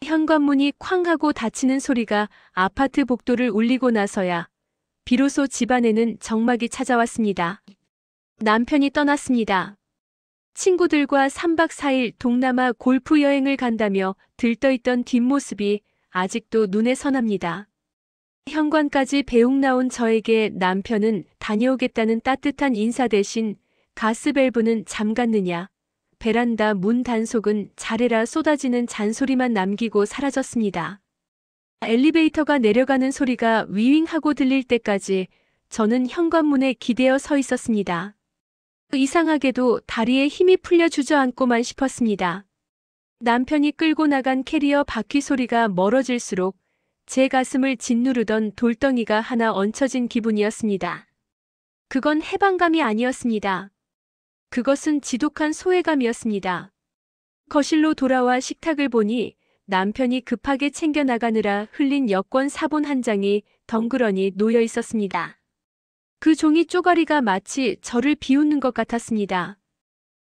현관문이 쾅 하고 닫히는 소리가 아파트 복도를 울리고 나서야 비로소 집안에는 정막이 찾아왔습니다. 남편이 떠났습니다. 친구들과 3박 4일 동남아 골프 여행을 간다며 들떠있던 뒷모습이 아직도 눈에 선합니다. 현관까지 배웅 나온 저에게 남편은 다녀오겠다는 따뜻한 인사 대신 가스밸브는 잠갔느냐, 베란다 문 단속은 잘해라 쏟아지는 잔소리만 남기고 사라졌습니다. 엘리베이터가 내려가는 소리가 위윙하고 들릴 때까지 저는 현관문에 기대어 서 있었습니다. 이상하게도 다리에 힘이 풀려 주저앉고만 싶었습니다. 남편이 끌고 나간 캐리어 바퀴 소리가 멀어질수록 제 가슴을 짓누르던 돌덩이가 하나 얹혀진 기분이었습니다. 그건 해방감이 아니었습니다. 그것은 지독한 소외감이었습니다. 거실로 돌아와 식탁을 보니 남편이 급하게 챙겨 나가느라 흘린 여권 사본 한 장이 덩그러니 놓여 있었습니다. 그 종이 쪼가리가 마치 저를 비웃는 것 같았습니다.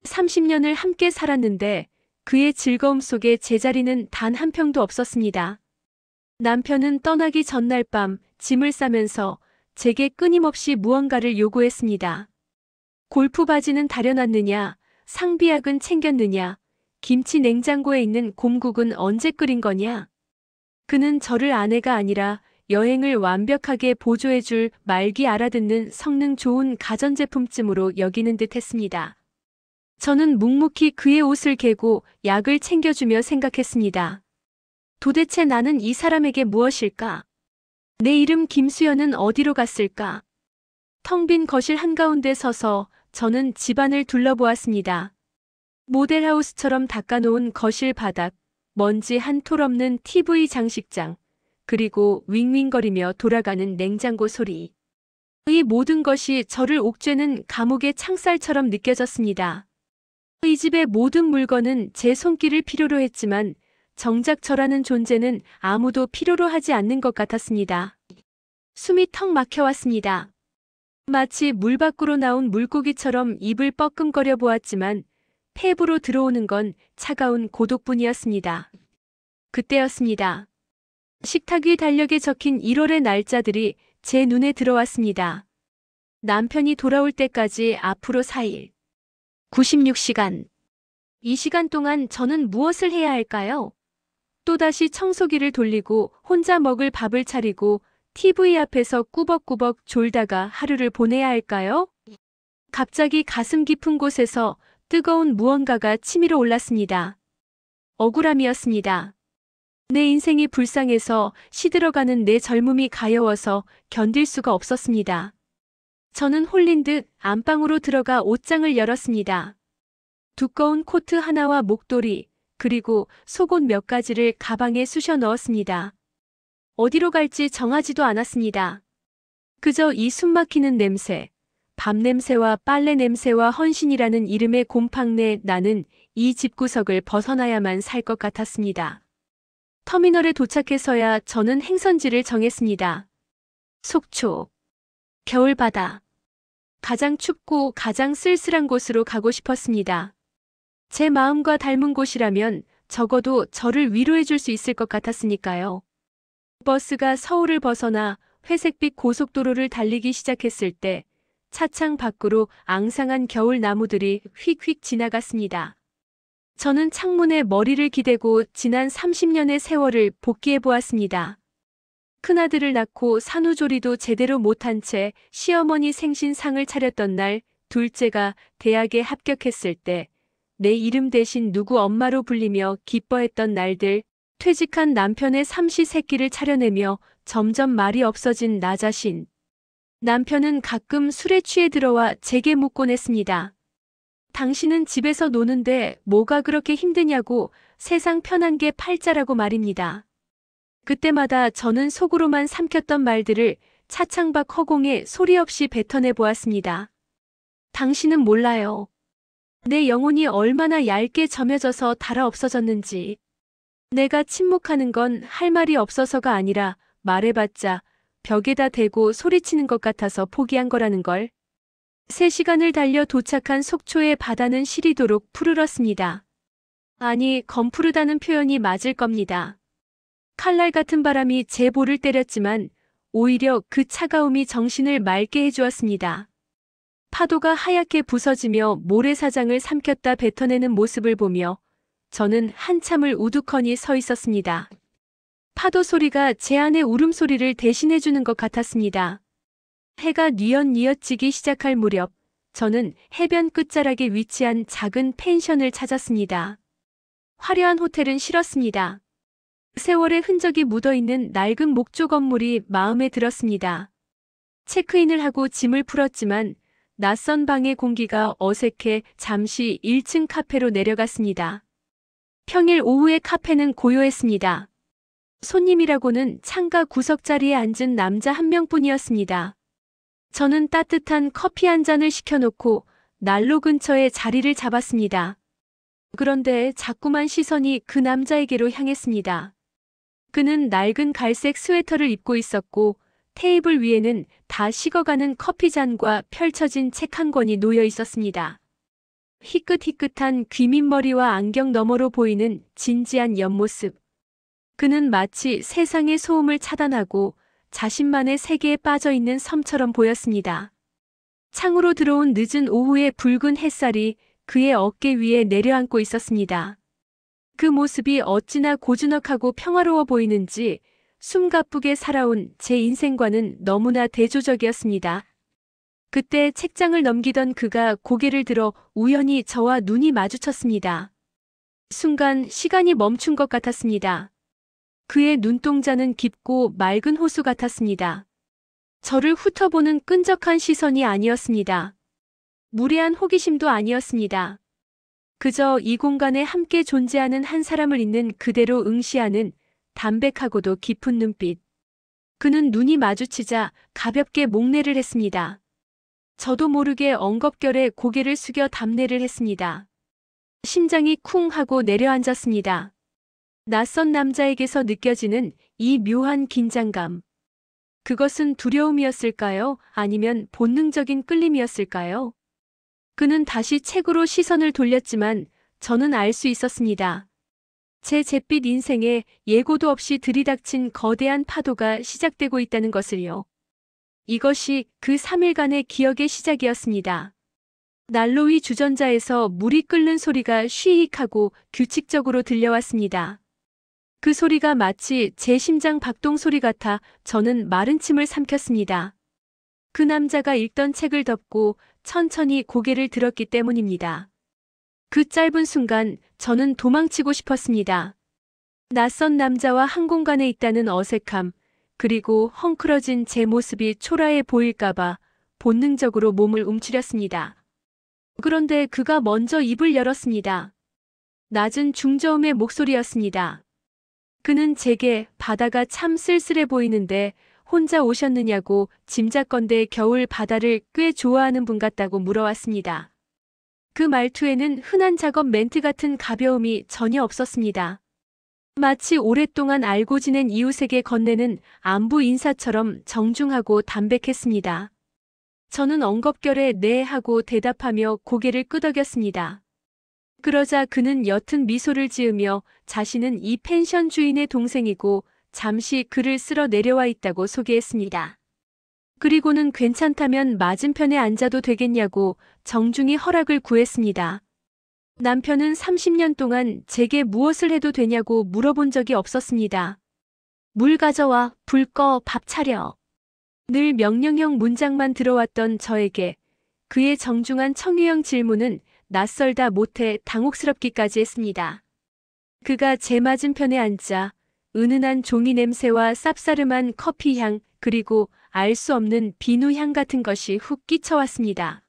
30년을 함께 살았는데 그의 즐거움 속에 제자리는 단 한 평도 없었습니다. 남편은 떠나기 전날 밤 짐을 싸면서 제게 끊임없이 무언가를 요구했습니다. 골프 바지는 다려놨느냐, 상비약은 챙겼느냐, 김치 냉장고에 있는 곰국은 언제 끓인 거냐. 그는 저를 아내가 아니라 여행을 완벽하게 보조해줄 말기 알아듣는 성능 좋은 가전제품쯤으로 여기는 듯 했습니다. 저는 묵묵히 그의 옷을 개고 약을 챙겨주며 생각했습니다. 도대체 나는 이 사람에게 무엇일까? 내 이름 김수연은 어디로 갔을까? 텅 빈 거실 한가운데 서서 저는 집안을 둘러보았습니다. 모델하우스처럼 닦아놓은 거실 바닥, 먼지 한 톨 없는 TV 장식장, 그리고 윙윙거리며 돌아가는 냉장고 소리. 이 모든 것이 저를 옥죄는 감옥의 창살처럼 느껴졌습니다. 이 집의 모든 물건은 제 손길을 필요로 했지만 정작 저라는 존재는 아무도 필요로 하지 않는 것 같았습니다. 숨이 턱 막혀왔습니다. 마치 물 밖으로 나온 물고기처럼 입을 뻐끔거려 보았지만 폐부로 들어오는 건 차가운 고독뿐이었습니다. 그때였습니다. 식탁 위 달력에 적힌 1월의 날짜들이 제 눈에 들어왔습니다. 남편이 돌아올 때까지 앞으로 4일. 96시간. 이 시간 동안 저는 무엇을 해야 할까요? 또다시 청소기를 돌리고 혼자 먹을 밥을 차리고 TV 앞에서 꾸벅꾸벅 졸다가 하루를 보내야 할까요? 갑자기 가슴 깊은 곳에서 뜨거운 무언가가 치밀어 올랐습니다. 억울함이었습니다. 내 인생이 불쌍해서 시들어가는 내 젊음이 가여워서 견딜 수가 없었습니다. 저는 홀린 듯 안방으로 들어가 옷장을 열었습니다. 두꺼운 코트 하나와 목도리, 그리고 속옷 몇 가지를 가방에 쑤셔 넣었습니다. 어디로 갈지 정하지도 않았습니다. 그저 이 숨막히는 냄새, 밥 냄새와 빨래 냄새와 헌신이라는 이름의 곰팡 내 나는 이 집구석을 벗어나야만 살 것 같았습니다. 터미널에 도착해서야 저는 행선지를 정했습니다. 속초, 겨울바다. 가장 춥고 가장 쓸쓸한 곳으로 가고 싶었습니다. 제 마음과 닮은 곳이라면 적어도 저를 위로해 줄 수 있을 것 같았으니까요. 버스가 서울을 벗어나 회색빛 고속도로를 달리기 시작했을 때 차창 밖으로 앙상한 겨울 나무들이 휙휙 지나갔습니다. 저는 창문에 머리를 기대고 지난 30년의 세월을 복기해 보았습니다. 큰아들을 낳고 산후조리도 제대로 못한 채 시어머니 생신상을 차렸던 날, 둘째가 대학에 합격했을 때 내 이름 대신 누구 엄마로 불리며 기뻐했던 날들, 퇴직한 남편의 삼시세끼를 차려내며 점점 말이 없어진 나 자신. 남편은 가끔 술에 취해 들어와 제게 묻곤 했습니다. 당신은 집에서 노는데 뭐가 그렇게 힘드냐고, 세상 편한 게 팔자라고 말입니다. 그때마다 저는 속으로만 삼켰던 말들을 차창 밖 허공에 소리 없이 뱉어내 보았습니다. 당신은 몰라요. 내 영혼이 얼마나 얇게 점여져서 닳아 없어졌는지. 내가 침묵하는 건 할 말이 없어서가 아니라 말해봤자 벽에다 대고 소리치는 것 같아서 포기한 거라는 걸. 3시간을 달려 도착한 속초의 바다는 시리도록 푸르렀습니다. 아니, 검푸르다는 표현이 맞을 겁니다. 칼날 같은 바람이 제 볼을 때렸지만 오히려 그 차가움이 정신을 맑게 해주었습니다. 파도가 하얗게 부서지며 모래사장을 삼켰다 뱉어내는 모습을 보며 저는 한참을 우두커니 서 있었습니다. 파도 소리가 제 안의 울음소리를 대신해주는 것 같았습니다. 해가 뉘엿뉘엿 지기 시작할 무렵 저는 해변 끝자락에 위치한 작은 펜션을 찾았습니다. 화려한 호텔은 싫었습니다. 세월의 흔적이 묻어있는 낡은 목조 건물이 마음에 들었습니다. 체크인을 하고 짐을 풀었지만 낯선 방의 공기가 어색해 잠시 1층 카페로 내려갔습니다. 평일 오후의 카페는 고요했습니다. 손님이라고는 창가 구석자리에 앉은 남자 한 명뿐이었습니다. 저는 따뜻한 커피 한 잔을 시켜놓고 난로 근처에 자리를 잡았습니다. 그런데 자꾸만 시선이 그 남자에게로 향했습니다. 그는 낡은 갈색 스웨터를 입고 있었고 테이블 위에는 다 식어가는 커피잔과 펼쳐진 책 한 권이 놓여 있었습니다. 희끗희끗한 귀밑머리와 안경 너머로 보이는 진지한 옆모습. 그는 마치 세상의 소음을 차단하고 자신만의 세계에 빠져있는 섬처럼 보였습니다. 창으로 들어온 늦은 오후의 붉은 햇살이 그의 어깨 위에 내려앉고 있었습니다. 그 모습이 어찌나 고즈넉하고 평화로워 보이는지 숨가쁘게 살아온 제 인생과는 너무나 대조적이었습니다. 그때 책장을 넘기던 그가 고개를 들어 우연히 저와 눈이 마주쳤습니다. 순간 시간이 멈춘 것 같았습니다. 그의 눈동자는 깊고 맑은 호수 같았습니다. 저를 훑어보는 끈적한 시선이 아니었습니다. 무례한 호기심도 아니었습니다. 그저 이 공간에 함께 존재하는 한 사람을 있는 그대로 응시하는 담백하고도 깊은 눈빛. 그는 눈이 마주치자 가볍게 목례를 했습니다. 저도 모르게 엉겁결에 고개를 숙여 답례를 했습니다. 심장이 쿵 하고 내려앉았습니다. 낯선 남자에게서 느껴지는 이 묘한 긴장감. 그것은 두려움이었을까요? 아니면 본능적인 끌림이었을까요? 그는 다시 책으로 시선을 돌렸지만 저는 알 수 있었습니다. 제 잿빛 인생에 예고도 없이 들이닥친 거대한 파도가 시작되고 있다는 것을요. 이것이 그 3일간의 기억의 시작이었습니다. 난로 위 주전자에서 물이 끓는 소리가 쉬익하고 규칙적으로 들려왔습니다. 그 소리가 마치 제 심장 박동 소리 같아 저는 마른 침을 삼켰습니다. 그 남자가 읽던 책을 덮고 천천히 고개를 들었기 때문입니다. 그 짧은 순간 저는 도망치고 싶었습니다. 낯선 남자와 한 공간에 있다는 어색함, 그리고 헝클어진 제 모습이 초라해 보일까봐 본능적으로 몸을 움츠렸습니다. 그런데 그가 먼저 입을 열었습니다. 낮은 중저음의 목소리였습니다. 그는 제게 바다가 참 쓸쓸해 보이는데 혼자 오셨느냐고 짐작건대 겨울 바다를 꽤 좋아하는 분 같다고 물어왔습니다. 그 말투에는 흔한 작업 멘트 같은 가벼움이 전혀 없었습니다. 마치 오랫동안 알고 지낸 이웃에게 건네는 안부 인사처럼 정중하고 담백했습니다. 저는 엉겁결에 네 하고 대답하며 고개를 끄덕였습니다. 그러자 그는 옅은 미소를 지으며 자신은 이 펜션 주인의 동생이고 잠시 글을 쓰러 내려와 있다고 소개했습니다. 그리고는 괜찮다면 맞은편에 앉아도 되겠냐고 정중히 허락을 구했습니다. 남편은 30년 동안 제게 무엇을 해도 되냐고 물어본 적이 없었습니다. 물 가져와, 불 꺼, 밥 차려. 늘 명령형 문장만 들어왔던 저에게 그의 정중한 청유형 질문은 낯설다 못해 당혹스럽기까지 했습니다. 그가 제 맞은편에 앉자 은은한 종이 냄새와 쌉싸름한 커피향 그리고 알 수 없는 비누향 같은 것이 훅 끼쳐왔습니다.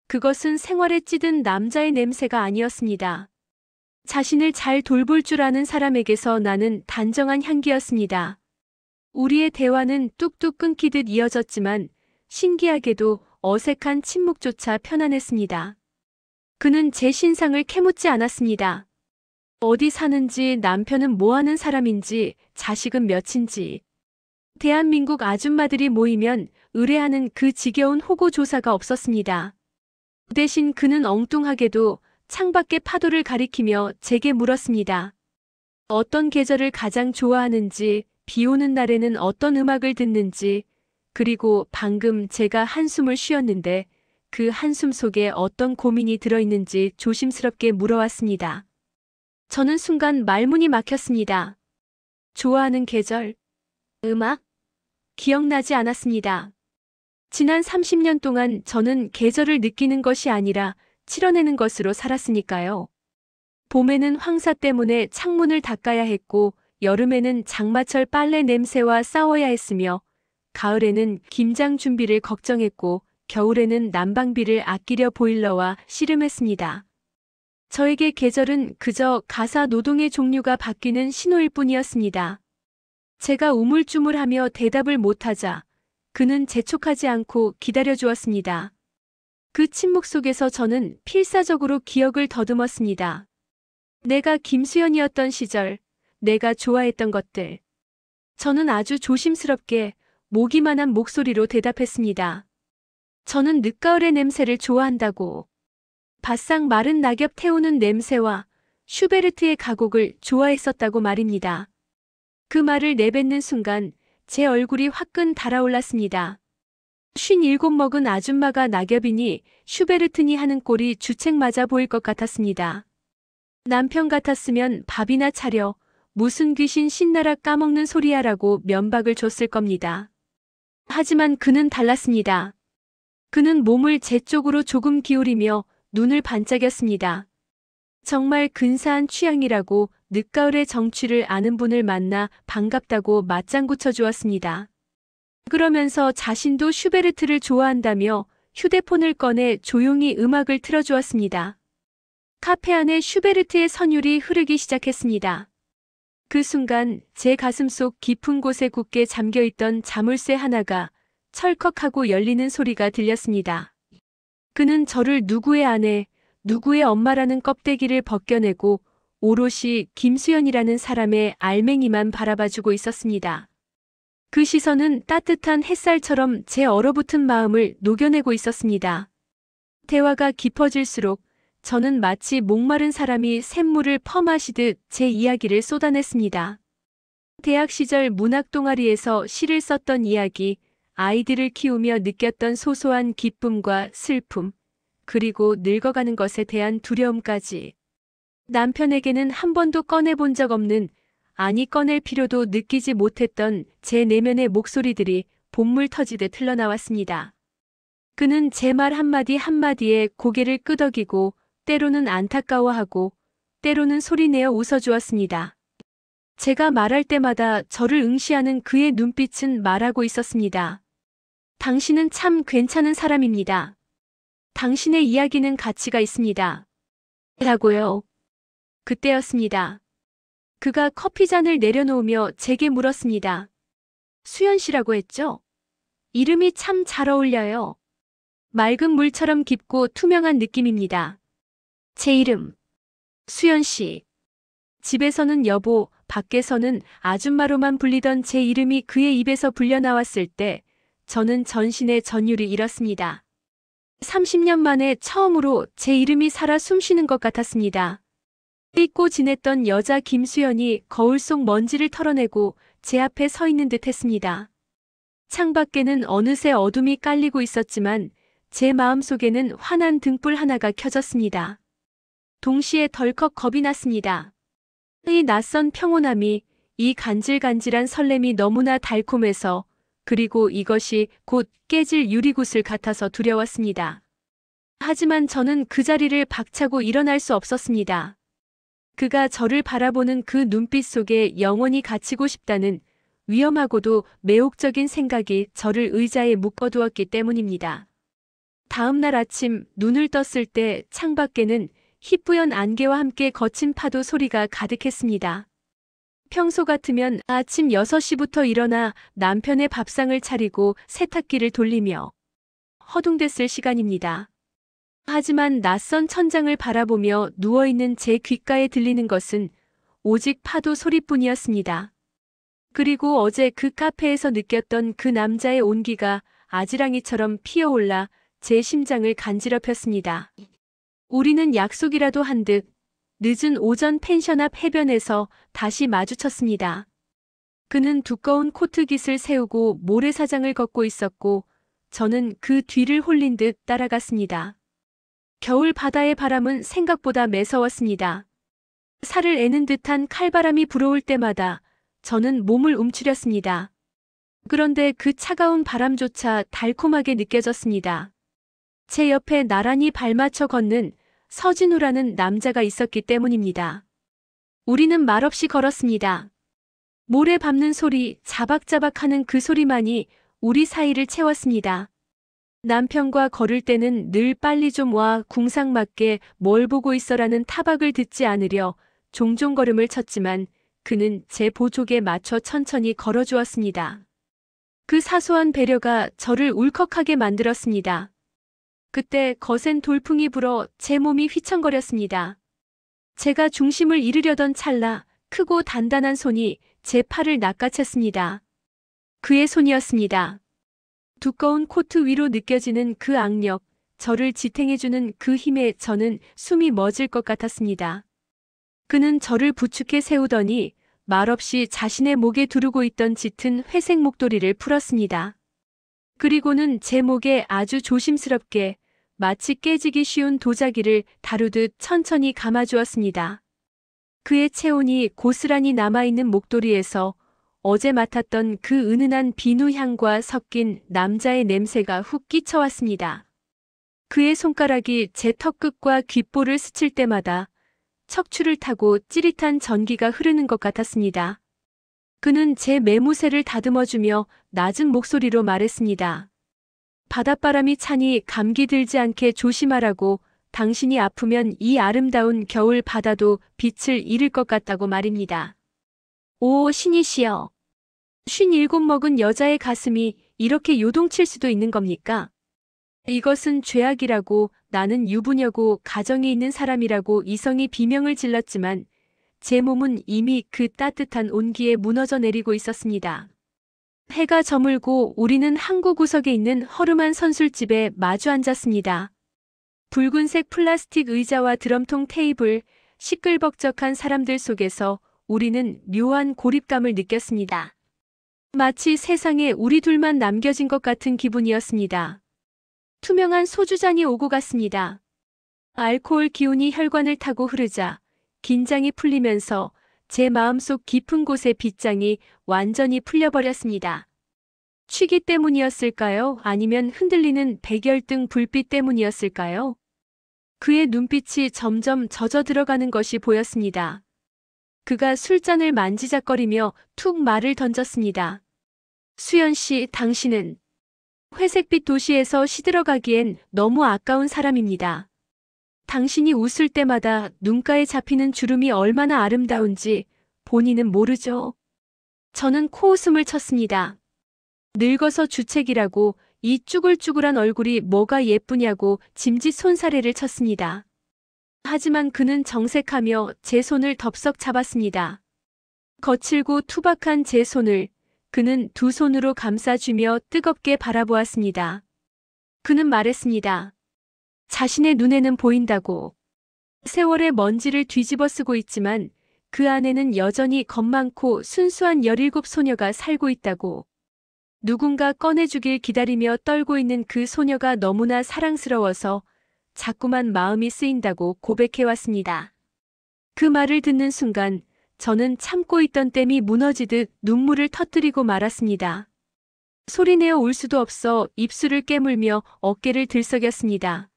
그것은 생활에 찌든 남자의 냄새가 아니었습니다. 자신을 잘 돌볼 줄 아는 사람에게서 나는 단정한 향기였습니다. 우리의 대화는 뚝뚝 끊기듯 이어졌지만 신기하게도 어색한 침묵조차 편안했습니다. 그는 제 신상을 캐묻지 않았습니다. 어디 사는지, 남편은 뭐하는 사람인지, 자식은 몇인지. 대한민국 아줌마들이 모이면 의뢰하는 그 지겨운 호구 조사가 없었습니다. 대신 그는 엉뚱하게도 창밖의 파도를 가리키며 제게 물었습니다. 어떤 계절을 가장 좋아하는지, 비 오는 날에는 어떤 음악을 듣는지, 그리고 방금 제가 한숨을 쉬었는데 그 한숨 속에 어떤 고민이 들어있는지 조심스럽게 물어왔습니다. 저는 순간 말문이 막혔습니다. 좋아하는 계절, 음악? 기억나지 않았습니다. 지난 30년 동안 저는 계절을 느끼는 것이 아니라 치러내는 것으로 살았으니까요. 봄에는 황사 때문에 창문을 닦아야 했고, 여름에는 장마철 빨래 냄새와 싸워야 했으며, 가을에는 김장 준비를 걱정했고, 겨울에는 난방비를 아끼려 보일러와 씨름했습니다. 저에게 계절은 그저 가사 노동의 종류가 바뀌는 신호일 뿐이었습니다. 제가 우물쭈물하며 대답을 못하자 그는 재촉하지 않고 기다려주었습니다. 그 침묵 속에서 저는 필사적으로 기억을 더듬었습니다. 내가 김수연이었던 시절, 내가 좋아했던 것들. 저는 아주 조심스럽게 모기만한 목소리로 대답했습니다. 저는 늦가을의 냄새를 좋아한다고. 바싹 마른 낙엽 태우는 냄새와 슈베르트의 가곡을 좋아했었다고 말입니다. 그 말을 내뱉는 순간 제 얼굴이 화끈 달아올랐습니다. 57 먹은 아줌마가 낙엽이니 슈베르트니 하는 꼴이 주책 맞아 보일 것 같았습니다. 남편 같았으면 밥이나 차려, 무슨 귀신 신나라 까먹는 소리야라고 면박을 줬을 겁니다. 하지만 그는 달랐습니다. 그는 몸을 제 쪽으로 조금 기울이며 눈을 반짝였습니다. 정말 근사한 취향이라고 늦가을의 정취를 아는 분을 만나 반갑다고 맞장구 쳐주었습니다. 그러면서 자신도 슈베르트를 좋아한다며 휴대폰을 꺼내 조용히 음악을 틀어주었습니다. 카페 안에 슈베르트의 선율이 흐르기 시작했습니다. 그 순간 제 가슴속 깊은 곳에 굳게 잠겨있던 자물쇠 하나가 철컥하고 열리는 소리가 들렸습니다. 그는 저를 누구의 아내, 누구의 엄마라는 껍데기를 벗겨내고 오롯이 김수연이라는 사람의 알맹이만 바라봐주고 있었습니다. 그 시선은 따뜻한 햇살처럼 제 얼어붙은 마음을 녹여내고 있었습니다. 대화가 깊어질수록 저는 마치 목마른 사람이 샘물을 퍼마시듯 제 이야기를 쏟아냈습니다. 대학 시절 문학 동아리에서 시를 썼던 이야기, 아이들을 키우며 느꼈던 소소한 기쁨과 슬픔, 그리고 늙어가는 것에 대한 두려움까지. 남편에게는 한 번도 꺼내본 적 없는, 아니 꺼낼 필요도 느끼지 못했던 제 내면의 목소리들이 봇물 터지듯 흘러나왔습니다. 그는 제 말 한마디 한마디에 고개를 끄덕이고 때로는 안타까워하고 때로는 소리내어 웃어주었습니다. 제가 말할 때마다 저를 응시하는 그의 눈빛은 말하고 있었습니다. 당신은 참 괜찮은 사람입니다. 당신의 이야기는 가치가 있습니다. 라고요. 그때였습니다. 그가 커피잔을 내려놓으며 제게 물었습니다. 수연 씨라고 했죠? 이름이 참 잘 어울려요. 맑은 물처럼 깊고 투명한 느낌입니다. 제 이름, 수연 씨. 집에서는 여보, 밖에서는 아줌마로만 불리던 제 이름이 그의 입에서 불려나왔을 때 저는 전신의 전율이 잃었습니다. 30년 만에 처음으로 제 이름이 살아 숨쉬는 것 같았습니다. 잊고 지냈던 여자 김수연이 거울 속 먼지를 털어내고 제 앞에 서 있는 듯 했습니다. 창밖에는 어느새 어둠이 깔리고 있었지만 제 마음속에는 환한 등불 하나가 켜졌습니다. 동시에 덜컥 겁이 났습니다. 이 낯선 평온함이, 이 간질간질한 설렘이 너무나 달콤해서, 그리고 이것이 곧 깨질 유리구슬 같아서 두려웠습니다. 하지만 저는 그 자리를 박차고 일어날 수 없었습니다. 그가 저를 바라보는 그 눈빛 속에 영원히 갇히고 싶다는 위험하고도 매혹적인 생각이 저를 의자에 묶어두었기 때문입니다. 다음 날 아침 눈을 떴을 때 창밖에는 희뿌연 안개와 함께 거친 파도 소리가 가득했습니다. 평소 같으면 아침 6시부터 일어나 남편의 밥상을 차리고 세탁기를 돌리며 허둥댔을 시간입니다. 하지만 낯선 천장을 바라보며 누워있는 제 귓가에 들리는 것은 오직 파도 소리뿐이었습니다. 그리고 어제 그 카페에서 느꼈던 그 남자의 온기가 아지랑이처럼 피어올라 제 심장을 간지럽혔습니다. 우리는 약속이라도 한 듯 늦은 오전 펜션 앞 해변에서 다시 마주쳤습니다. 그는 두꺼운 코트깃을 세우고 모래사장을 걷고 있었고 저는 그 뒤를 홀린 듯 따라갔습니다. 겨울 바다의 바람은 생각보다 매서웠습니다. 살을 애는 듯한 칼바람이 불어올 때마다 저는 몸을 움츠렸습니다. 그런데 그 차가운 바람조차 달콤하게 느껴졌습니다. 제 옆에 나란히 발맞춰 걷는 서진우라는 남자가 있었기 때문입니다. 우리는 말없이 걸었습니다. 모래 밟는 소리, 자박자박 하는 그 소리만이 우리 사이를 채웠습니다. 남편과 걸을 때는 늘 빨리 좀 와, 궁상맞게 뭘 보고 있어라는 타박을 듣지 않으려 종종 걸음을 쳤지만 그는 제 보조개 맞춰 천천히 걸어주었습니다. 그 사소한 배려가 저를 울컥하게 만들었습니다. 그때 거센 돌풍이 불어 제 몸이 휘청거렸습니다. 제가 중심을 잃으려던 찰나 크고 단단한 손이 제 팔을 낚아챘습니다. 그의 손이었습니다. 두꺼운 코트 위로 느껴지는 그 악력, 저를 지탱해주는 그 힘에 저는 숨이 멎을 것 같았습니다. 그는 저를 부축해 세우더니 말없이 자신의 목에 두르고 있던 짙은 회색 목도리를 풀었습니다. 그리고는 제 목에 아주 조심스럽게 마치 깨지기 쉬운 도자기를 다루듯 천천히 감아주었습니다. 그의 체온이 고스란히 남아있는 목도리에서 어제 맡았던 그 은은한 비누 향과 섞인 남자의 냄새가 훅 끼쳐왔습니다. 그의 손가락이 제 턱끝과 귓볼을 스칠 때마다 척추를 타고 찌릿한 전기가 흐르는 것 같았습니다. 그는 제 매무새를 다듬어주며 낮은 목소리로 말했습니다. 바닷바람이 차니 감기 들지 않게 조심하라고. 당신이 아프면 이 아름다운 겨울 바다도 빛을 잃을 것 같다고 말입니다. 오, 신이시여. 57 먹은 여자의 가슴이 이렇게 요동칠 수도 있는 겁니까? 이것은 죄악이라고. 나는 유부녀고 가정이 있는 사람이라고 이성이 비명을 질렀지만 제 몸은 이미 그 따뜻한 온기에 무너져 내리고 있었습니다. 해가 저물고 우리는 항구 구석에 있는 허름한 선술집에 마주 앉았습니다. 붉은색 플라스틱 의자와 드럼통 테이블, 시끌벅적한 사람들 속에서 우리는 묘한 고립감을 느꼈습니다. 마치 세상에 우리 둘만 남겨진 것 같은 기분이었습니다. 투명한 소주잔이 오고 갔습니다. 알코올 기운이 혈관을 타고 흐르자 긴장이 풀리면서 제 마음속 깊은 곳의 빗장이 완전히 풀려버렸습니다. 취기 때문이었을까요? 아니면 흔들리는 백열등 불빛 때문이었을까요? 그의 눈빛이 점점 젖어 들어가는 것이 보였습니다. 그가 술잔을 만지작거리며 툭 말을 던졌습니다. 수연 씨, 당신은 회색빛 도시에서 시들어가기엔 너무 아까운 사람입니다. 당신이 웃을 때마다 눈가에 잡히는 주름이 얼마나 아름다운지 본인은 모르죠. 저는 코웃음을 쳤습니다. 늙어서 주책이라고 이 쭈글쭈글한 얼굴이 뭐가 예쁘냐고 짐짓 손사래를 쳤습니다. 하지만 그는 정색하며 제 손을 덥석 잡았습니다. 거칠고 투박한 제 손을 그는 두 손으로 감싸주며 뜨겁게 바라보았습니다. 그는 말했습니다. 자신의 눈에는 보인다고. 세월의 먼지를 뒤집어 쓰고 있지만 그 안에는 여전히 겁많고 순수한 17 소녀가 살고 있다고. 누군가 꺼내주길 기다리며 떨고 있는 그 소녀가 너무나 사랑스러워서 자꾸만 마음이 쓰인다고 고백해왔습니다. 그 말을 듣는 순간 저는 참고 있던 댐이 무너지듯 눈물을 터뜨리고 말았습니다. 소리내어 울 수도 없어 입술을 깨물며 어깨를 들썩였습니다.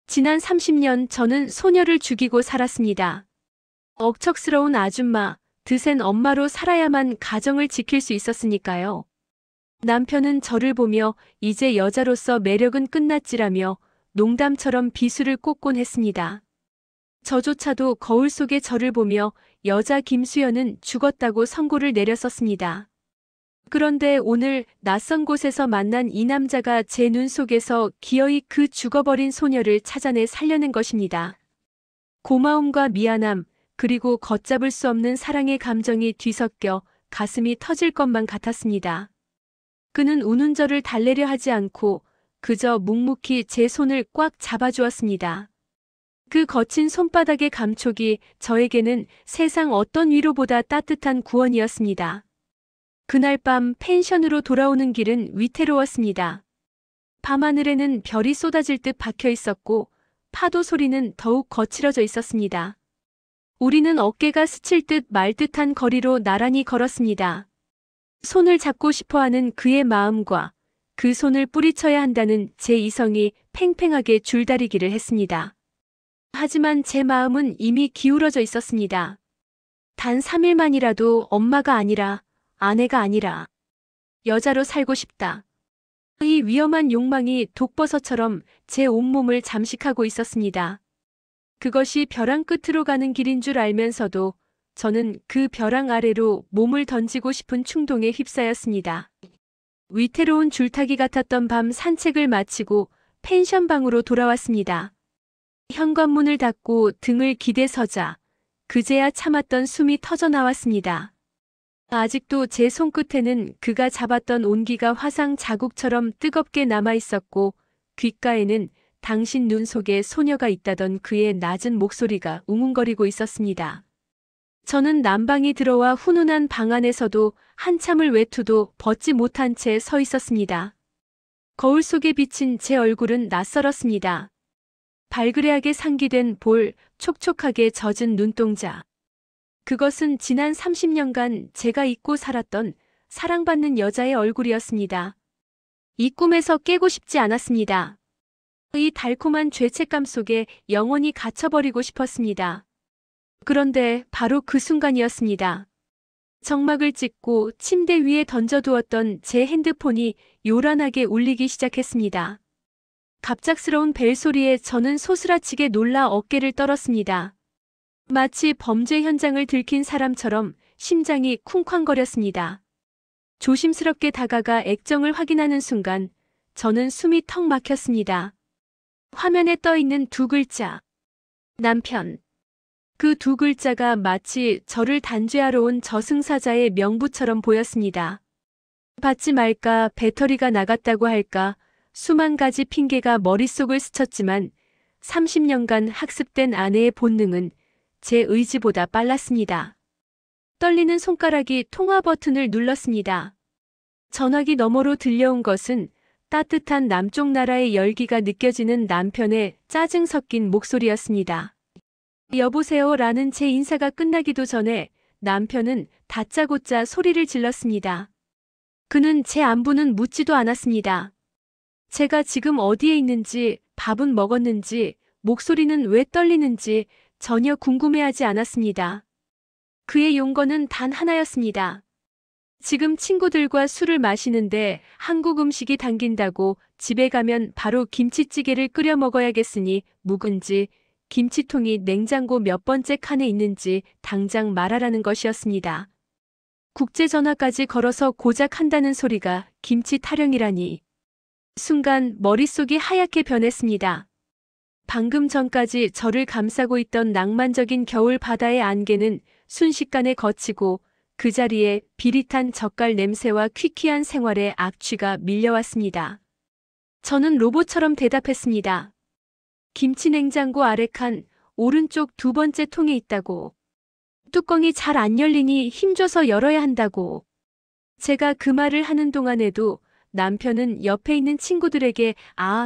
지난 30년 저는 소녀를 죽이고 살았습니다. 억척스러운 아줌마, 드센 엄마로 살아야만 가정을 지킬 수 있었으니까요. 남편은 저를 보며 이제 여자로서 매력은 끝났지라며 농담처럼 비수를 꽂곤 했습니다. 저조차도 거울 속의 저를 보며 여자 김수연은 죽었다고 선고를 내렸었습니다. 그런데 오늘 낯선 곳에서 만난 이 남자가 제 눈 속에서 기어이 그 죽어버린 소녀를 찾아내 살려낸 것입니다. 고마움과 미안함, 그리고 걷잡을 수 없는 사랑의 감정이 뒤섞여 가슴이 터질 것만 같았습니다. 그는 우는 저를 달래려 하지 않고 그저 묵묵히 제 손을 꽉 잡아주었습니다. 그 거친 손바닥의 감촉이 저에게는 세상 어떤 위로보다 따뜻한 구원이었습니다. 그날 밤 펜션으로 돌아오는 길은 위태로웠습니다. 밤하늘에는 별이 쏟아질 듯 박혀 있었고 파도 소리는 더욱 거칠어져 있었습니다. 우리는 어깨가 스칠 듯 말 듯한 거리로 나란히 걸었습니다. 손을 잡고 싶어하는 그의 마음과 그 손을 뿌리쳐야 한다는 제 이성이 팽팽하게 줄다리기를 했습니다. 하지만 제 마음은 이미 기울어져 있었습니다. 단 3일만이라도 엄마가 아니라, 아내가 아니라 여자로 살고 싶다. 이 위험한 욕망이 독버섯처럼 제 온몸을 잠식하고 있었습니다. 그것이 벼랑 끝으로 가는 길인 줄 알면서도 저는 그 벼랑 아래로 몸을 던지고 싶은 충동에 휩싸였습니다. 위태로운 줄타기 같았던 밤 산책을 마치고 펜션 방으로 돌아왔습니다. 현관문을 닫고 등을 기대 서자 그제야 참았던 숨이 터져 나왔습니다. 아직도 제 손끝에는 그가 잡았던 온기가 화상 자국처럼 뜨겁게 남아 있었고 귓가에는 당신 눈 속에 소녀가 있다던 그의 낮은 목소리가 웅웅거리고 있었습니다. 저는 난방이 들어와 훈훈한 방 안에서도 한참을 외투도 벗지 못한 채 서 있었습니다. 거울 속에 비친 제 얼굴은 낯설었습니다. 발그레하게 상기된 볼, 촉촉하게 젖은 눈동자. 그것은 지난 30년간 제가 잊고 살았던 사랑받는 여자의 얼굴이었습니다. 이 꿈에서 깨고 싶지 않았습니다. 이 달콤한 죄책감 속에 영원히 갇혀버리고 싶었습니다. 그런데 바로 그 순간이었습니다. 정막을 찍고 침대 위에 던져두었던 제 핸드폰이 요란하게 울리기 시작했습니다. 갑작스러운 벨소리에 저는 소스라치게 놀라 어깨를 떨었습니다. 마치 범죄 현장을 들킨 사람처럼 심장이 쿵쾅거렸습니다. 조심스럽게 다가가 액정을 확인하는 순간 저는 숨이 턱 막혔습니다. 화면에 떠 있는 두 글자. 남편. 그 두 글자가 마치 저를 단죄하러 온 저승사자의 명부처럼 보였습니다. 받지 말까, 배터리가 나갔다고 할까, 수만 가지 핑계가 머릿속을 스쳤지만 30년간 학습된 아내의 본능은 제 의지보다 빨랐습니다. 떨리는 손가락이 통화 버튼을 눌렀습니다. 전화기 너머로 들려온 것은 따뜻한 남쪽 나라의 열기가 느껴지는 남편의 짜증 섞인 목소리였습니다. 여보세요 라는 제 인사가 끝나기도 전에 남편은 다짜고짜 소리를 질렀습니다. 그는 제 안부는 묻지도 않았습니다. 제가 지금 어디에 있는지, 밥은 먹었는지, 목소리는 왜 떨리는지 전혀 궁금해하지 않았습니다. 그의 용건은 단 하나였습니다. 지금 친구들과 술을 마시는데 한국 음식이 당긴다고 집에 가면 바로 김치찌개를 끓여 먹어야겠으니 묵은지, 김치통이 냉장고 몇 번째 칸에 있는지 당장 말하라는 것이었습니다. 국제전화까지 걸어서 고작 한다는 소리가 김치 타령이라니. 순간 머릿속이 하얗게 변했습니다. 방금 전까지 저를 감싸고 있던 낭만적인 겨울 바다의 안개는 순식간에 걷히고 그 자리에 비릿한 젓갈 냄새와 퀴퀴한 생활의 악취가 밀려왔습니다. 저는 로봇처럼 대답했습니다. 김치 냉장고 아래 칸 오른쪽 두 번째 통에 있다고. 뚜껑이 잘 안 열리니 힘줘서 열어야 한다고. 제가 그 말을 하는 동안에도 남편은 옆에 있는 친구들에게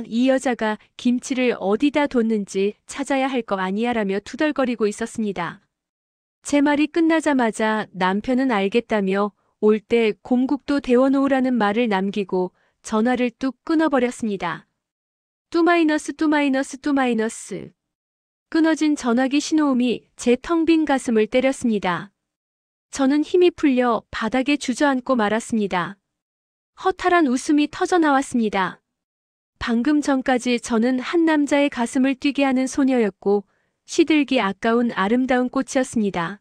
이 여자가 김치를 어디다 뒀는지 찾아야 할 거 아니야라며 투덜거리고 있었습니다. 제 말이 끝나자마자 남편은 알겠다며 올 때 곰국도 데워놓으라는 말을 남기고 전화를 뚝 끊어버렸습니다. 뚜마이너스. 끊어진 전화기 신호음이 제 텅 빈 가슴을 때렸습니다. 저는 힘이 풀려 바닥에 주저앉고 말았습니다. 허탈한 웃음이 터져 나왔습니다. 방금 전까지 저는 한 남자의 가슴을 뛰게 하는 소녀였고 시들기 아까운 아름다운 꽃이었습니다.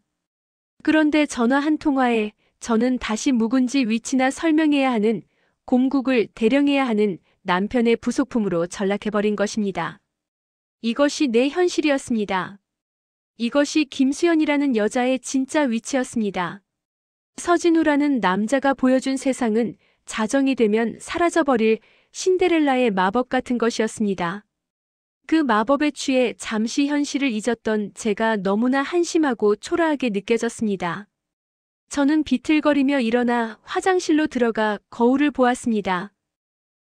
그런데 전화 한 통화에 저는 다시 묵은지 위치나 설명해야 하는, 곰국을 대령해야 하는 남편의 부속품으로 전락해버린 것입니다. 이것이 내 현실이었습니다. 이것이 김수연이라는 여자의 진짜 위치였습니다. 서진우라는 남자가 보여준 세상은 자정이 되면 사라져버릴 신데렐라의 마법 같은 것이었습니다. 그 마법에 취해 잠시 현실을 잊었던 제가 너무나 한심하고 초라하게 느껴졌습니다. 저는 비틀거리며 일어나 화장실로 들어가 거울을 보았습니다.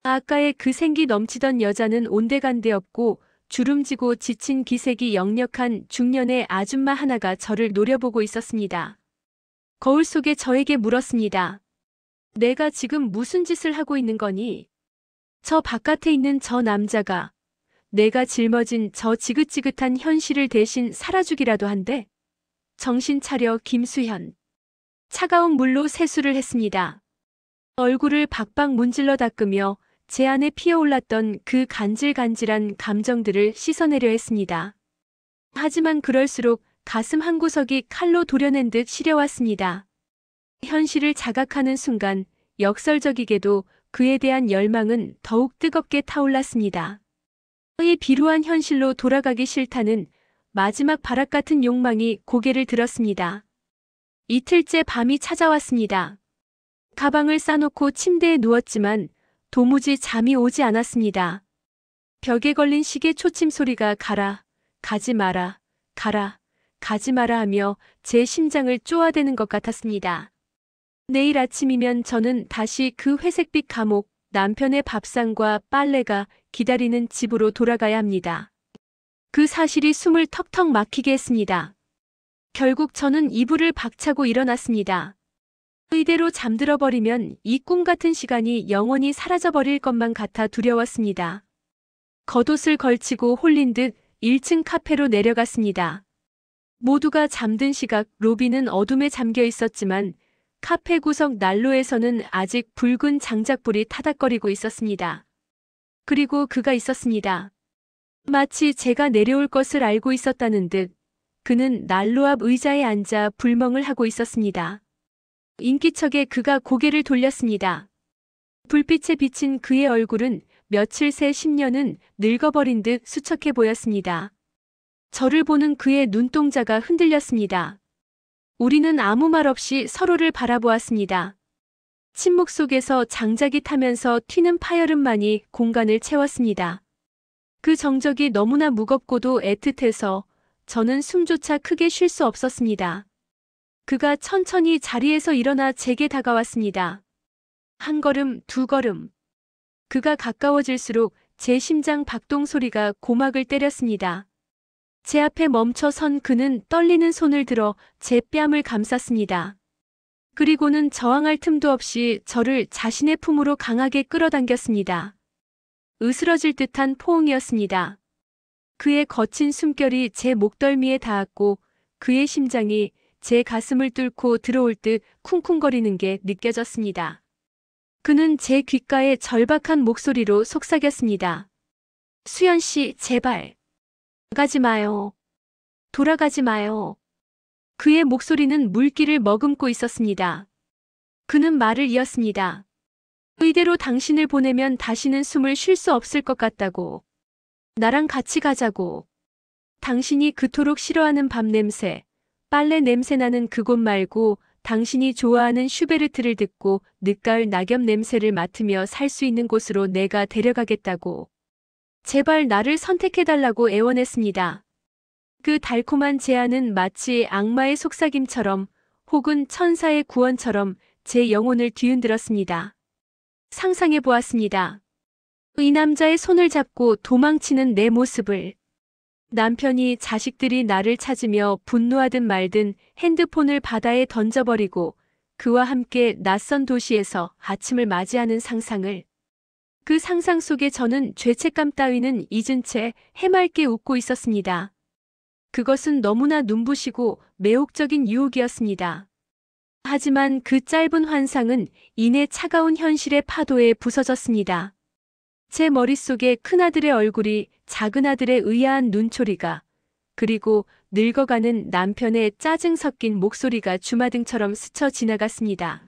아까의 그 생기 넘치던 여자는 온데간데없고 주름지고 지친 기색이 역력한 중년의 아줌마 하나가 저를 노려보고 있었습니다. 거울 속에 저에게 물었습니다. 내가 지금 무슨 짓을 하고 있는 거니? 저 바깥에 있는 저 남자가 내가 짊어진 저 지긋지긋한 현실을 대신 살아주기라도 한대. 정신 차려, 김수현. 차가운 물로 세수를 했습니다. 얼굴을 박박 문질러 닦으며 제 안에 피어올랐던 그 간질간질한 감정들을 씻어내려 했습니다. 하지만 그럴수록 가슴 한구석이 칼로 도려낸 듯 시려왔습니다. 현실을 자각하는 순간 역설적이게도 그에 대한 열망은 더욱 뜨겁게 타올랐습니다. 이 비루한 현실로 돌아가기 싫다는 마지막 발악 같은 욕망이 고개를 들었습니다. 이틀째 밤이 찾아왔습니다. 가방을 싸놓고 침대에 누웠지만 도무지 잠이 오지 않았습니다. 벽에 걸린 시계 초침 소리가 가라, 가지 마라, 가라, 가지 마라 하며 제 심장을 쪼아대는 것 같았습니다. 내일 아침이면 저는 다시 그 회색빛 감옥, 남편의 밥상과 빨래가 기다리는 집으로 돌아가야 합니다. 그 사실이 숨을 턱턱 막히게 했습니다. 결국 저는 이불을 박차고 일어났습니다. 이대로 잠들어 버리면 이 꿈 같은 시간이 영원히 사라져버릴 것만 같아 두려웠습니다. 겉옷을 걸치고 홀린 듯 1층 카페로 내려갔습니다. 모두가 잠든 시각 로비는 어둠에 잠겨 있었지만 카페 구석 난로에서는 아직 붉은 장작불이 타닥거리고 있었습니다. 그리고 그가 있었습니다. 마치 제가 내려올 것을 알고 있었다는 듯 그는 난로 앞 의자에 앉아 불멍을 하고 있었습니다. 인기척에 그가 고개를 돌렸습니다. 불빛에 비친 그의 얼굴은 며칠 새 10년은 늙어버린 듯 수척해 보였습니다. 저를 보는 그의 눈동자가 흔들렸습니다. 우리는 아무 말 없이 서로를 바라보았습니다. 침묵 속에서 장작이 타면서 튀는 파열음만이 공간을 채웠습니다. 그 정적이 너무나 무겁고도 애틋해서 저는 숨조차 크게 쉴 수 없었습니다. 그가 천천히 자리에서 일어나 제게 다가왔습니다. 한 걸음, 두 걸음. 그가 가까워질수록 제 심장 박동 소리가 고막을 때렸습니다. 제 앞에 멈춰 선 그는 떨리는 손을 들어 제 뺨을 감쌌습니다. 그리고는 저항할 틈도 없이 저를 자신의 품으로 강하게 끌어당겼습니다. 으스러질 듯한 포옹이었습니다. 그의 거친 숨결이 제 목덜미에 닿았고 그의 심장이 제 가슴을 뚫고 들어올 듯 쿵쿵거리는 게 느껴졌습니다. 그는 제 귓가에 절박한 목소리로 속삭였습니다. 수연 씨, 제발. 가지 마요. 돌아가지 마요. 그의 목소리는 물기를 머금고 있었습니다. 그는 말을 이었습니다. 이대로 당신을 보내면 다시는 숨을 쉴 수 없을 것 같다고. 나랑 같이 가자고. 당신이 그토록 싫어하는 밥 냄새, 빨래 냄새 나는 그곳 말고 당신이 좋아하는 슈베르트를 듣고 늦가을 낙엽 냄새를 맡으며 살 수 있는 곳으로 내가 데려가겠다고. 제발 나를 선택해달라고 애원했습니다. 그 달콤한 제안은 마치 악마의 속삭임처럼 혹은 천사의 구원처럼 제 영혼을 뒤흔들었습니다. 상상해 보았습니다. 이 남자의 손을 잡고 도망치는 내 모습을. 남편이 자식들이 나를 찾으며 분노하든 말든 핸드폰을 바다에 던져버리고 그와 함께 낯선 도시에서 아침을 맞이하는 상상을. 그 상상 속에 저는 죄책감 따위는 잊은 채 해맑게 웃고 있었습니다. 그것은 너무나 눈부시고 매혹적인 유혹이었습니다. 하지만 그 짧은 환상은 이내 차가운 현실의 파도에 부서졌습니다. 제 머릿속에 큰아들의 얼굴이 작은아들의 의아한 눈초리가 그리고 늙어가는 남편의 짜증 섞인 목소리가 주마등처럼 스쳐 지나갔습니다.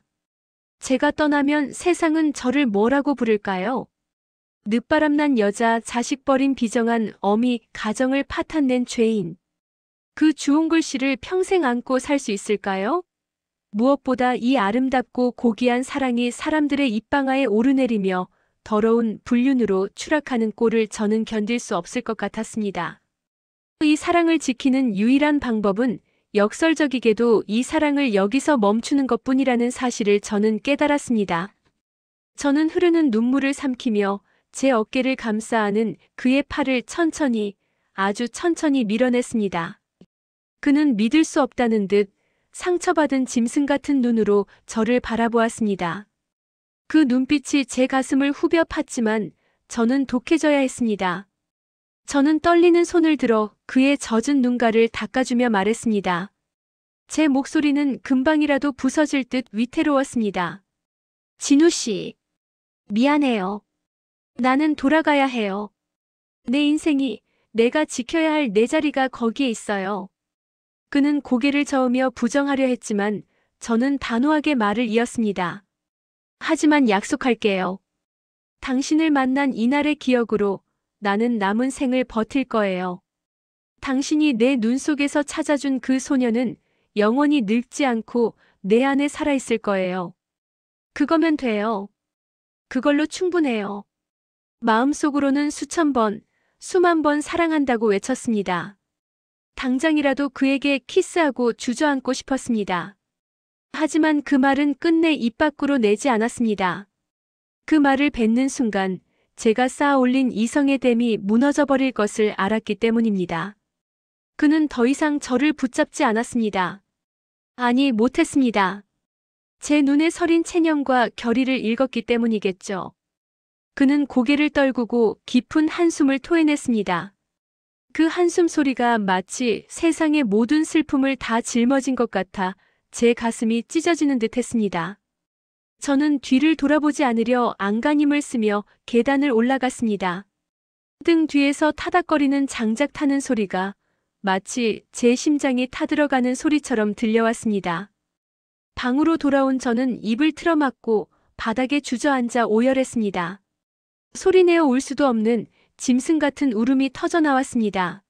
제가 떠나면 세상은 저를 뭐라고 부를까요? 늦바람난 여자, 자식 버린 비정한 어미, 가정을 파탄낸 죄인. 그 주홍 글씨를 평생 안고 살 수 있을까요? 무엇보다 이 아름답고 고귀한 사랑이 사람들의 입방아에 오르내리며 더러운 불륜으로 추락하는 꼴을 저는 견딜 수 없을 것 같았습니다. 이 사랑을 지키는 유일한 방법은 역설적이게도 이 사랑을 여기서 멈추는 것뿐이라는 사실을 저는 깨달았습니다. 저는 흐르는 눈물을 삼키며 제 어깨를 감싸 안은 그의 팔을 천천히, 아주 천천히 밀어냈습니다. 그는 믿을 수 없다는 듯 상처받은 짐승 같은 눈으로 저를 바라보았습니다. 그 눈빛이 제 가슴을 후벼 팠지만 저는 독해져야 했습니다. 저는 떨리는 손을 들어 그의 젖은 눈가를 닦아주며 말했습니다. 제 목소리는 금방이라도 부서질 듯 위태로웠습니다. 진우 씨, 미안해요. 나는 돌아가야 해요. 내 인생이, 내가 지켜야 할 내 자리가 거기에 있어요. 그는 고개를 저으며 부정하려 했지만 저는 단호하게 말을 이었습니다. 하지만 약속할게요. 당신을 만난 이날의 기억으로 나는 남은 생을 버틸 거예요. 당신이 내 눈 속에서 찾아준 그 소녀는 영원히 늙지 않고 내 안에 살아있을 거예요. 그거면 돼요. 그걸로 충분해요. 마음속으로는 수천 번, 수만 번 사랑한다고 외쳤습니다. 당장이라도 그에게 키스하고 주저앉고 싶었습니다. 하지만 그 말은 끝내 입 밖으로 내지 않았습니다. 그 말을 뱉는 순간 제가 쌓아 올린 이성의 댐이 무너져 버릴 것을 알았기 때문입니다. 그는 더 이상 저를 붙잡지 않았습니다. 아니, 못했습니다. 제 눈에 서린 체념과 결의를 읽었기 때문이겠죠. 그는 고개를 떨구고 깊은 한숨을 토해냈습니다. 그 한숨 소리가 마치 세상의 모든 슬픔을 다 짊어진 것 같아 제 가슴이 찢어지는 듯 했습니다. 저는 뒤를 돌아보지 않으려 안간힘을 쓰며 계단을 올라갔습니다. 등 뒤에서 타닥거리는 장작 타는 소리가 마치 제 심장이 타들어가는 소리처럼 들려왔습니다. 방으로 돌아온 저는 입을 틀어막고 바닥에 주저앉아 오열했습니다. 소리내어 울 수도 없는 짐승 같은 울음이 터져나왔습니다.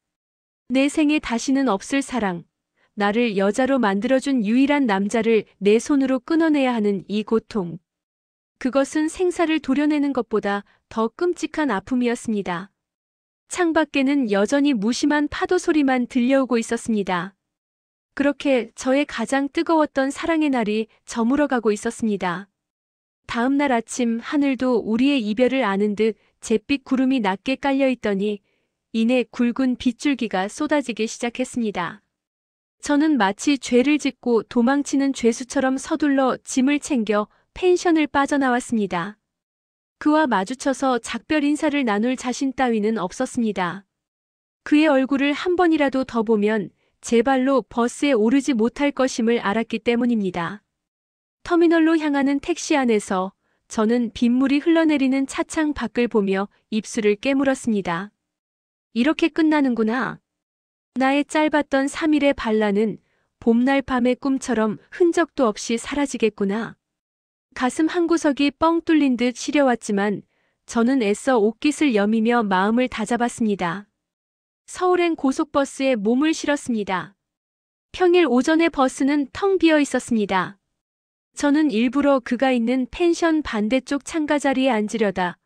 내 생에 다시는 없을 사랑, 나를 여자로 만들어준 유일한 남자를 내 손으로 끊어내야 하는 이 고통. 그것은 생사를 도려내는 것보다 더 끔찍한 아픔이었습니다. 창밖에는 여전히 무심한 파도 소리만 들려오고 있었습니다. 그렇게 저의 가장 뜨거웠던 사랑의 날이 저물어가고 있었습니다. 다음 날 아침 하늘도 우리의 이별을 아는 듯 잿빛 구름이 낮게 깔려 있더니 이내 굵은 빗줄기가 쏟아지기 시작했습니다. 저는 마치 죄를 짓고 도망치는 죄수처럼 서둘러 짐을 챙겨 펜션을 빠져나왔습니다. 그와 마주쳐서 작별 인사를 나눌 자신 따위는 없었습니다. 그의 얼굴을 한 번이라도 더 보면 제 발로 버스에 오르지 못할 것임을 알았기 때문입니다. 터미널로 향하는 택시 안에서 저는 빗물이 흘러내리는 차창 밖을 보며 입술을 깨물었습니다. 이렇게 끝나는구나. 나의 짧았던 3일의 반란은 봄날 밤의 꿈처럼 흔적도 없이 사라지겠구나. 가슴 한구석이 뻥 뚫린 듯 시려왔지만 저는 애써 옷깃을 여미며 마음을 다잡았습니다. 서울행 고속버스에 몸을 실었습니다. 평일 오전에 버스는 텅 비어 있었습니다. 저는 일부러 그가 있는 펜션 반대쪽 창가 자리에 앉으려다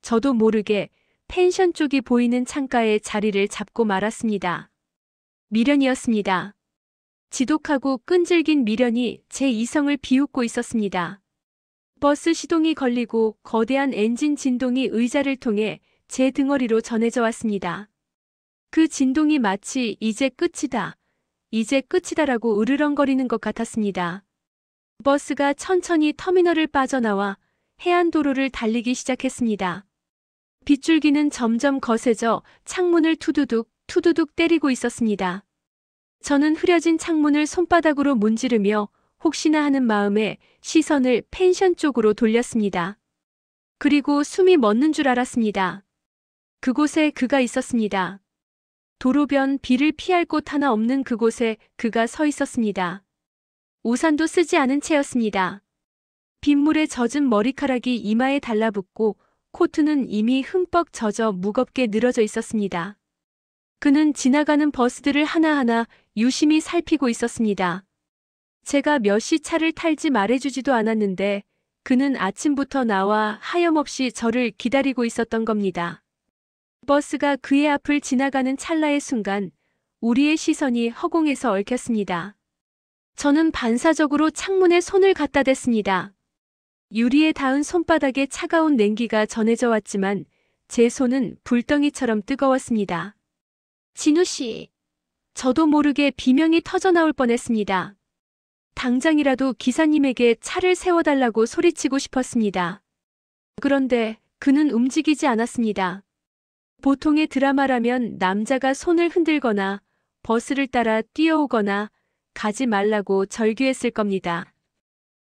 저도 모르게 펜션 쪽이 보이는 창가에 자리를 잡고 말았습니다. 미련이었습니다. 지독하고 끈질긴 미련이 제 이성을 비웃고 있었습니다. 버스 시동이 걸리고 거대한 엔진 진동이 의자를 통해 제 등허리로 전해져 왔습니다. 그 진동이 마치 이제 끝이다, 이제 끝이다라고 으르렁거리는 것 같았습니다. 버스가 천천히 터미널을 빠져나와 해안도로를 달리기 시작했습니다. 빗줄기는 점점 거세져 창문을 투두둑, 투두둑 때리고 있었습니다. 저는 흐려진 창문을 손바닥으로 문지르며 혹시나 하는 마음에 시선을 펜션 쪽으로 돌렸습니다. 그리고 숨이 멎는 줄 알았습니다. 그곳에 그가 있었습니다. 도로변 비를 피할 곳 하나 없는 그곳에 그가 서 있었습니다. 우산도 쓰지 않은 채였습니다. 빗물에 젖은 머리카락이 이마에 달라붙고 코트는 이미 흠뻑 젖어 무겁게 늘어져 있었습니다. 그는 지나가는 버스들을 하나하나 유심히 살피고 있었습니다. 제가 몇 시 차를 탈지 말해주지도 않았는데 그는 아침부터 나와 하염없이 저를 기다리고 있었던 겁니다. 버스가 그의 앞을 지나가는 찰나의 순간 우리의 시선이 허공에서 얽혔습니다. 저는 반사적으로 창문에 손을 갖다 댔습니다. 유리에 닿은 손바닥에 차가운 냉기가 전해져 왔지만 제 손은 불덩이처럼 뜨거웠습니다. 진우 씨. 저도 모르게 비명이 터져나올 뻔했습니다. 당장이라도 기사님에게 차를 세워달라고 소리치고 싶었습니다. 그런데 그는 움직이지 않았습니다. 보통의 드라마라면 남자가 손을 흔들거나 버스를 따라 뛰어오거나 가지 말라고 절규했을 겁니다.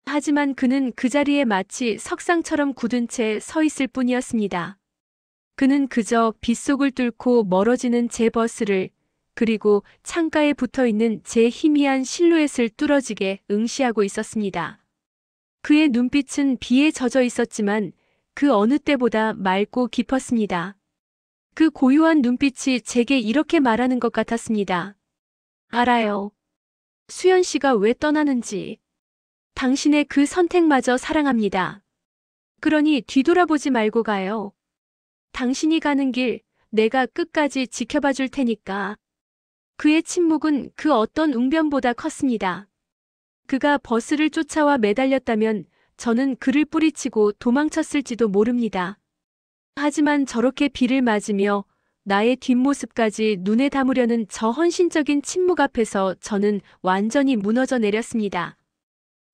하지만 그는 그 자리에 마치 석상처럼 굳은 채 서 있을 뿐이었습니다. 그는 그저 빗속을 뚫고 멀어지는 제 버스를 그리고 창가에 붙어있는 제 희미한 실루엣을 뚫어지게 응시하고 있었습니다. 그의 눈빛은 비에 젖어 있었지만 그 어느 때보다 맑고 깊었습니다. 그 고요한 눈빛이 제게 이렇게 말하는 것 같았습니다. 알아요. 수연 씨가 왜 떠나는지. 당신의 그 선택마저 사랑합니다. 그러니 뒤돌아보지 말고 가요. 당신이 가는 길 내가 끝까지 지켜봐 줄 테니까. 그의 침묵은 그 어떤 웅변보다 컸습니다. 그가 버스를 쫓아와 매달렸다면 저는 그를 뿌리치고 도망쳤을지도 모릅니다. 하지만 저렇게 비를 맞으며 나의 뒷모습까지 눈에 담으려는 저 헌신적인 침묵 앞에서 저는 완전히 무너져 내렸습니다.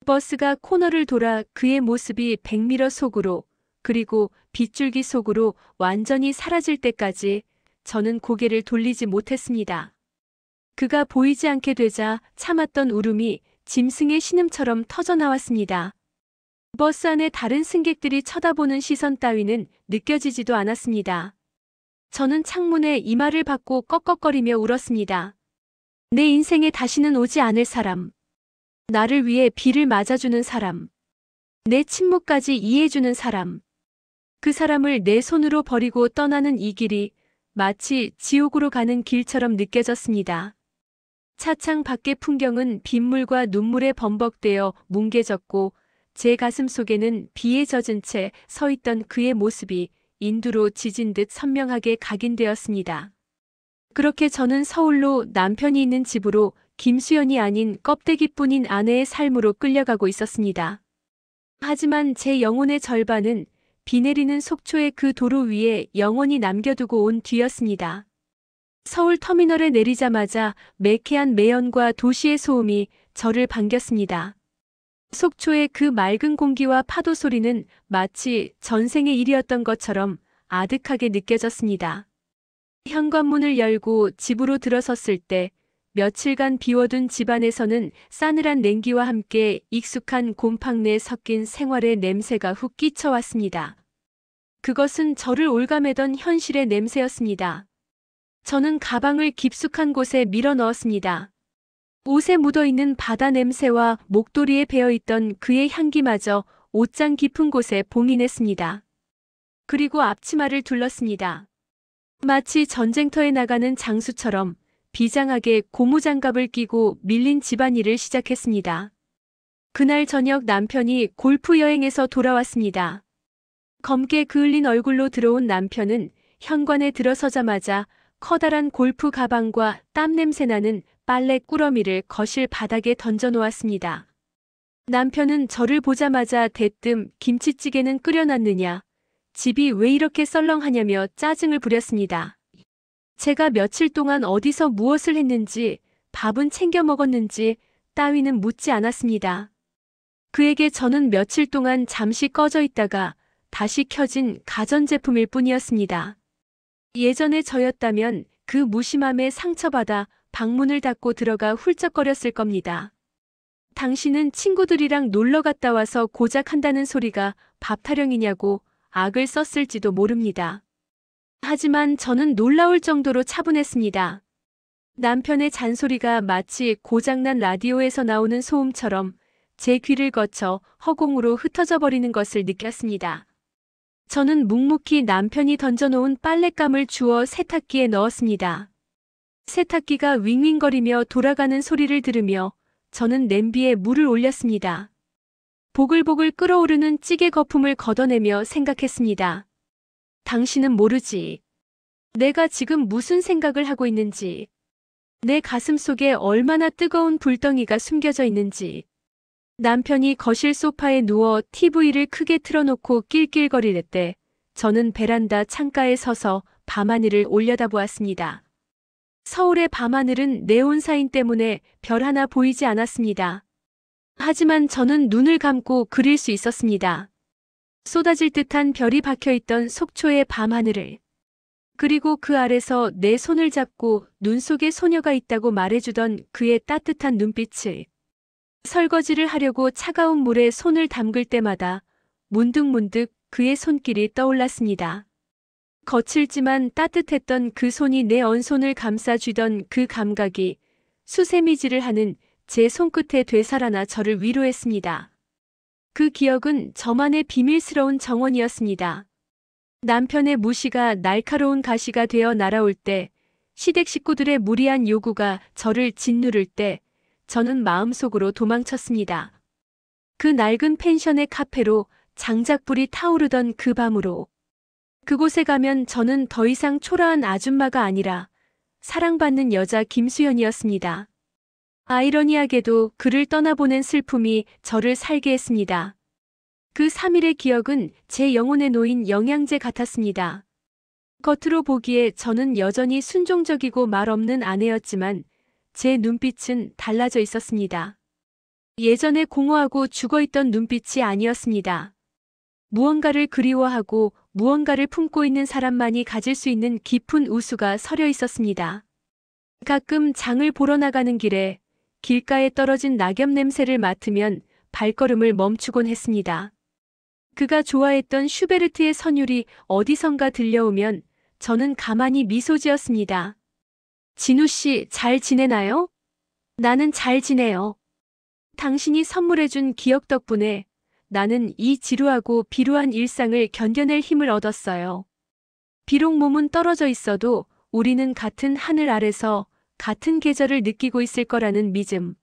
버스가 코너를 돌아 그의 모습이 백미러 속으로 그리고 빗줄기 속으로 완전히 사라질 때까지 저는 고개를 돌리지 못했습니다. 그가 보이지 않게 되자 참았던 울음이 짐승의 신음처럼 터져나왔습니다. 버스 안에 다른 승객들이 쳐다보는 시선 따위는 느껴지지도 않았습니다. 저는 창문에 이마를 받고 꺽꺽거리며 울었습니다. 내 인생에 다시는 오지 않을 사람. 나를 위해 비를 맞아주는 사람. 내 침묵까지 이해해주는 사람. 그 사람을 내 손으로 버리고 떠나는 이 길이 마치 지옥으로 가는 길처럼 느껴졌습니다. 차창 밖의 풍경은 빗물과 눈물에 범벅되어 뭉개졌고 제 가슴 속에는 비에 젖은 채 서 있던 그의 모습이 인두로 지진 듯 선명하게 각인되었습니다. 그렇게 저는 서울로 남편이 있는 집으로 김수연이 아닌 껍데기뿐인 아내의 삶으로 끌려가고 있었습니다. 하지만 제 영혼의 절반은 비 내리는 속초의 그 도로 위에 영원히 남겨두고 온 뒤였습니다. 서울 터미널에 내리자마자 매캐한 매연과 도시의 소음이 저를 반겼습니다. 속초의 그 맑은 공기와 파도 소리는 마치 전생의 일이었던 것처럼 아득하게 느껴졌습니다. 현관문을 열고 집으로 들어섰을 때 며칠간 비워둔 집안에서는 싸늘한 냉기와 함께 익숙한 곰팡내에 섞인 생활의 냄새가 훅 끼쳐왔습니다. 그것은 저를 올가매던 현실의 냄새였습니다. 저는 가방을 깊숙한 곳에 밀어 넣었습니다. 옷에 묻어있는 바다 냄새와 목도리에 배어있던 그의 향기마저 옷장 깊은 곳에 봉인했습니다. 그리고 앞치마를 둘렀습니다. 마치 전쟁터에 나가는 장수처럼 비장하게 고무장갑을 끼고 밀린 집안일을 시작했습니다. 그날 저녁 남편이 골프 여행에서 돌아왔습니다. 검게 그을린 얼굴로 들어온 남편은 현관에 들어서자마자 커다란 골프 가방과 땀 냄새나는 빨래 꾸러미를 거실 바닥에 던져놓았습니다. 남편은 저를 보자마자 대뜸 김치찌개는 끓여놨느냐, 집이 왜 이렇게 썰렁하냐며 짜증을 부렸습니다. 제가 며칠 동안 어디서 무엇을 했는지, 밥은 챙겨 먹었는지 따위는 묻지 않았습니다. 그에게 저는 며칠 동안 잠시 꺼져 있다가 다시 켜진 가전제품일 뿐이었습니다. 예전에 저였다면 그 무심함에 상처받아 방문을 닫고 들어가 훌쩍거렸을 겁니다. 당신은 친구들이랑 놀러 갔다 와서 고작 한다는 소리가 밥 타령이냐고 악을 썼을지도 모릅니다. 하지만 저는 놀라울 정도로 차분했습니다. 남편의 잔소리가 마치 고장난 라디오에서 나오는 소음처럼 제 귀를 거쳐 허공으로 흩어져 버리는 것을 느꼈습니다. 저는 묵묵히 남편이 던져놓은 빨랫감을 주워 세탁기에 넣었습니다. 세탁기가 윙윙거리며 돌아가는 소리를 들으며 저는 냄비에 물을 올렸습니다. 보글보글 끓어오르는 찌개 거품을 걷어내며 생각했습니다. 당신은 모르지. 내가 지금 무슨 생각을 하고 있는지. 내 가슴 속에 얼마나 뜨거운 불덩이가 숨겨져 있는지. 남편이 거실 소파에 누워 TV를 크게 틀어놓고 낄낄거릴 때 저는 베란다 창가에 서서 밤하늘을 올려다보았습니다. 서울의 밤하늘은 네온 사인 때문에 별 하나 보이지 않았습니다. 하지만 저는 눈을 감고 그릴 수 있었습니다. 쏟아질 듯한 별이 박혀있던 속초의 밤하늘을. 그리고 그 아래서 내 손을 잡고 눈 속에 소녀가 있다고 말해주던 그의 따뜻한 눈빛을. 설거지를 하려고 차가운 물에 손을 담글 때마다 문득문득 그의 손길이 떠올랐습니다. 거칠지만 따뜻했던 그 손이 내 언손을 감싸쥐던 그 감각이 수세미질을 하는 제 손끝에 되살아나 저를 위로했습니다. 그 기억은 저만의 비밀스러운 정원이었습니다. 남편의 무시가 날카로운 가시가 되어 날아올 때, 시댁 식구들의 무리한 요구가 저를 짓누를 때, 저는 마음속으로 도망쳤습니다. 그 낡은 펜션의 카페로 장작불이 타오르던 그 밤으로. 그곳에 가면 저는 더 이상 초라한 아줌마가 아니라 사랑받는 여자 김수연이었습니다. 아이러니하게도 그를 떠나보낸 슬픔이 저를 살게 했습니다. 그 3일의 기억은 제 영혼에 놓인 영양제 같았습니다. 겉으로 보기에 저는 여전히 순종적이고 말없는 아내였지만 제 눈빛은 달라져 있었습니다. 예전에 공허하고 죽어있던 눈빛이 아니었습니다. 무언가를 그리워하고 무언가를 품고 있는 사람만이 가질 수 있는 깊은 우수가 서려 있었습니다. 가끔 장을 보러 나가는 길에 길가에 떨어진 낙엽 냄새를 맡으면 발걸음을 멈추곤 했습니다. 그가 좋아했던 슈베르트의 선율이 어디선가 들려오면 저는 가만히 미소 지었습니다. 진우 씨, 잘 지내나요? 나는 잘 지내요. 당신이 선물해준 기억 덕분에 나는 이 지루하고 비루한 일상을 견뎌낼 힘을 얻었어요. 비록 몸은 떨어져 있어도 우리는 같은 하늘 아래서 같은 계절을 느끼고 있을 거라는 믿음.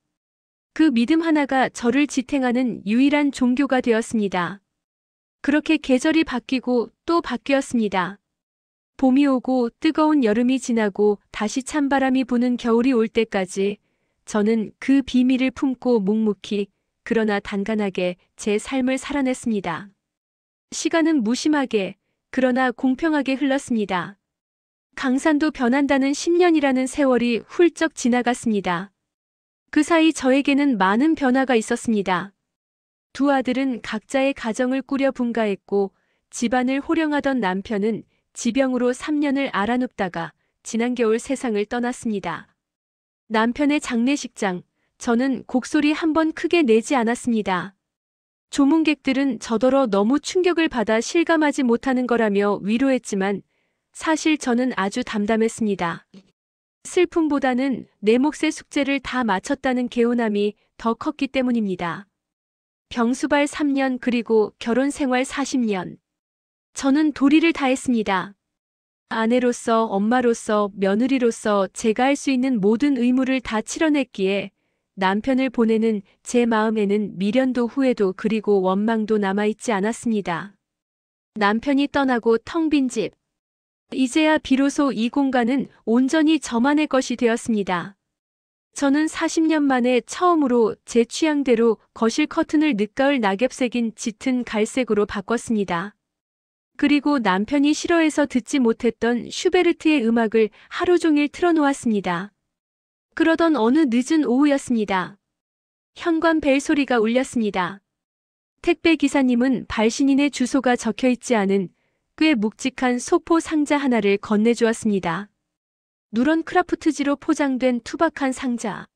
그 믿음 하나가 저를 지탱하는 유일한 종교가 되었습니다. 그렇게 계절이 바뀌고 또 바뀌었습니다. 봄이 오고 뜨거운 여름이 지나고 다시 찬바람이 부는 겨울이 올 때까지 저는 그 비밀을 품고 묵묵히 그러나 단간하게 제 삶을 살아냈습니다. 시간은 무심하게 그러나 공평하게 흘렀습니다. 강산도 변한다는 10년이라는 세월이 훌쩍 지나갔습니다. 그 사이 저에게는 많은 변화가 있었습니다. 두 아들은 각자의 가정을 꾸려 분가했고 집안을 호령하던 남편은 지병으로 3년을 앓아눕다가 지난 겨울 세상을 떠났습니다. 남편의 장례식장, 저는 곡소리 한 번 크게 내지 않았습니다. 조문객들은 저더러 너무 충격을 받아 실감하지 못하는 거라며 위로했지만 사실 저는 아주 담담했습니다. 슬픔보다는 내 몫의 숙제를 다 마쳤다는 개운함이 더 컸기 때문입니다. 병수발 3년 그리고 결혼 생활 40년. 저는 도리를 다했습니다. 아내로서, 엄마로서, 며느리로서 제가 할 수 있는 모든 의무를 다 치러냈기에 남편을 보내는 제 마음에는 미련도 후회도 그리고 원망도 남아있지 않았습니다. 남편이 떠나고 텅 빈 집. 이제야 비로소 이 공간은 온전히 저만의 것이 되었습니다. 저는 40년 만에 처음으로 제 취향대로 거실 커튼을 늦가을 낙엽 새긴 짙은 갈색으로 바꿨습니다. 그리고 남편이 싫어해서 듣지 못했던 슈베르트의 음악을 하루 종일 틀어놓았습니다. 그러던 어느 늦은 오후였습니다. 현관 벨 소리가 울렸습니다. 택배 기사님은 발신인의 주소가 적혀있지 않은 꽤 묵직한 소포 상자 하나를 건네주었습니다. 누런 크라프트지로 포장된 투박한 상자.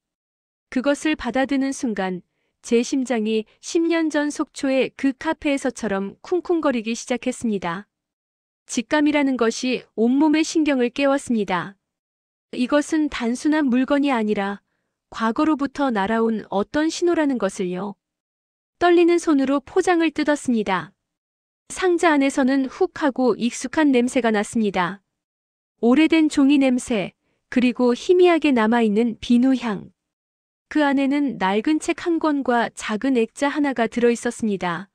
그것을 받아드는 순간 제 심장이 10년 전 속초의 그 카페에서처럼 쿵쿵거리기 시작했습니다. 직감이라는 것이 온몸의 신경을 깨웠습니다. 이것은 단순한 물건이 아니라 과거로부터 날아온 어떤 신호라는 것을요. 떨리는 손으로 포장을 뜯었습니다. 상자 안에서는 훅 하고 익숙한 냄새가 났습니다. 오래된 종이 냄새, 그리고 희미하게 남아있는 비누향. 그 안에는 낡은 책 한 권과 작은 액자 하나가 들어 있었습니다.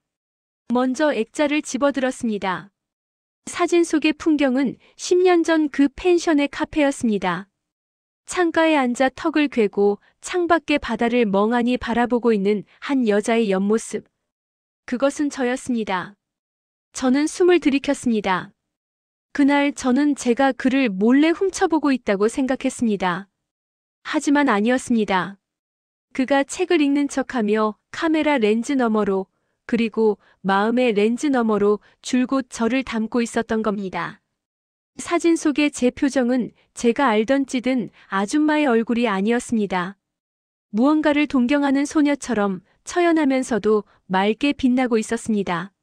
먼저 액자를 집어들었습니다. 사진 속의 풍경은 10년 전 그 펜션의 카페였습니다. 창가에 앉아 턱을 괴고 창밖의 바다를 멍하니 바라보고 있는 한 여자의 옆모습. 그것은 저였습니다. 저는 숨을 들이켰습니다. 그날 저는 제가 그를 몰래 훔쳐보고 있다고 생각했습니다. 하지만 아니었습니다. 그가 책을 읽는 척하며 카메라 렌즈 너머로, 그리고 마음의 렌즈 너머로 줄곧 저를 담고 있었던 겁니다. 사진 속의 제 표정은 제가 알던 찌든 아줌마의 얼굴이 아니었습니다. 무언가를 동경하는 소녀처럼 처연하면서도 맑게 빛나고 있었습니다.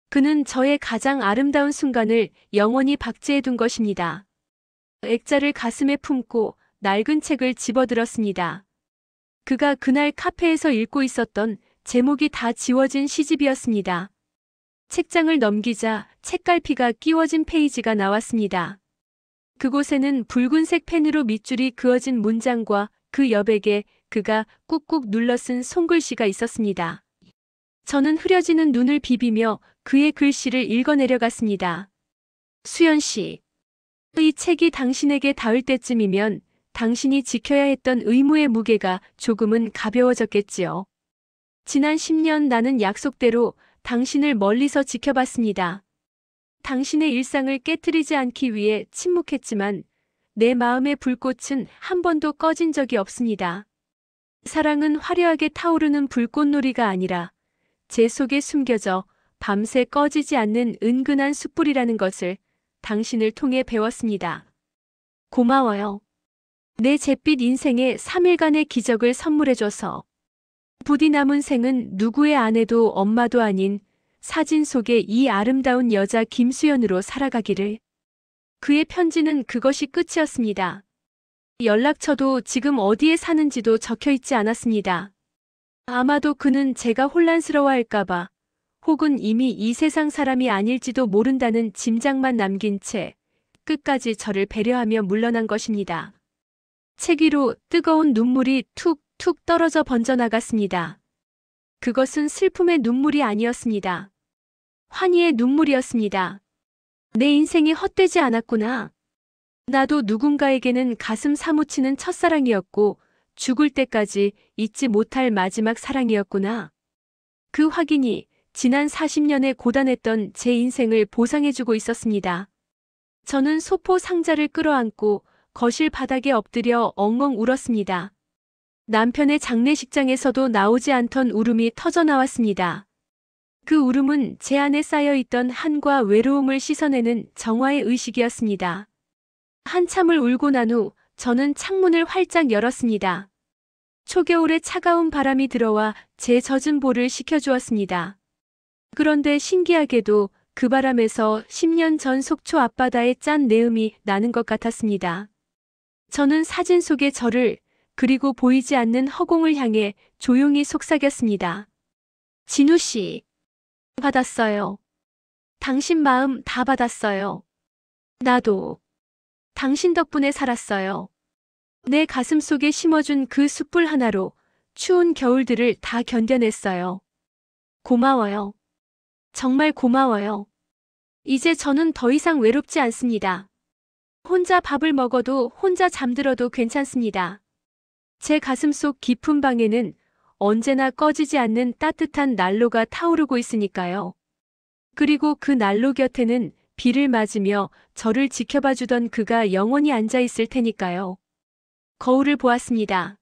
그는 저의 가장 아름다운 순간을 영원히 박제해둔 것입니다. 액자를 가슴에 품고 낡은 책을 집어들었습니다. 그가 그날 카페에서 읽고 있었던 제목이 다 지워진 시집이었습니다. 책장을 넘기자 책갈피가 끼워진 페이지가 나왔습니다. 그곳에는 붉은색 펜으로 밑줄이 그어진 문장과 그 여백에 그가 꾹꾹 눌러 쓴 손글씨가 있었습니다. 저는 흐려지는 눈을 비비며 그의 글씨를 읽어내려갔습니다. 수연 씨, 이 책이 당신에게 닿을 때쯤이면 당신이 지켜야 했던 의무의 무게가 조금은 가벼워졌겠지요. 지난 10년 나는 약속대로 당신을 멀리서 지켜봤습니다. 당신의 일상을 깨트리지 않기 위해 침묵했지만 내 마음의 불꽃은 한 번도 꺼진 적이 없습니다. 사랑은 화려하게 타오르는 불꽃놀이가 아니라 제 속에 숨겨져 밤새 꺼지지 않는 은근한 숯불이라는 것을 당신을 통해 배웠습니다. 고마워요. 내 잿빛 인생에 3일간의 기적을 선물해줘서. 부디 남은 생은 누구의 아내도 엄마도 아닌 사진 속의 이 아름다운 여자 김수연으로 살아가기를. 그의 편지는 그것이 끝이었습니다. 연락처도 지금 어디에 사는지도 적혀 있지 않았습니다. 아마도 그는 제가 혼란스러워할까봐 혹은 이미 이 세상 사람이 아닐지도 모른다는 짐작만 남긴 채 끝까지 저를 배려하며 물러난 것입니다. 책 위로 뜨거운 눈물이 툭툭 떨어져 번져나갔습니다. 그것은 슬픔의 눈물이 아니었습니다. 환희의 눈물이었습니다. 내 인생이 헛되지 않았구나. 나도 누군가에게는 가슴 사무치는 첫사랑이었고 죽을 때까지 잊지 못할 마지막 사랑이었구나. 그 확인이 지난 40년의 고단했던 제 인생을 보상해주고 있었습니다. 저는 소포 상자를 끌어안고 거실 바닥에 엎드려 엉엉 울었습니다. 남편의 장례식장에서도 나오지 않던 울음이 터져나왔습니다. 그 울음은 제 안에 쌓여있던 한과 외로움을 씻어내는 정화의 의식이었습니다. 한참을 울고 난 후 저는 창문을 활짝 열었습니다. 초겨울의 차가운 바람이 들어와 제 젖은 볼을 식혀주었습니다. 그런데 신기하게도 그 바람에서 10년 전 속초 앞바다의 짠 내음이 나는 것 같았습니다. 저는 사진 속의 저를, 그리고 보이지 않는 허공을 향해 조용히 속삭였습니다. 진우 씨, 받았어요. 당신 마음 다 받았어요. 나도 당신 덕분에 살았어요. 내 가슴 속에 심어준 그 숯불 하나로 추운 겨울들을 다 견뎌냈어요. 고마워요. 정말 고마워요. 이제 저는 더 이상 외롭지 않습니다. 혼자 밥을 먹어도 혼자 잠들어도 괜찮습니다. 제 가슴 속 깊은 방에는 언제나 꺼지지 않는 따뜻한 난로가 타오르고 있으니까요. 그리고 그 난로 곁에는 비를 맞으며 저를 지켜봐 주던 그가 영원히 앉아 있을 테니까요. 거울을 보았습니다.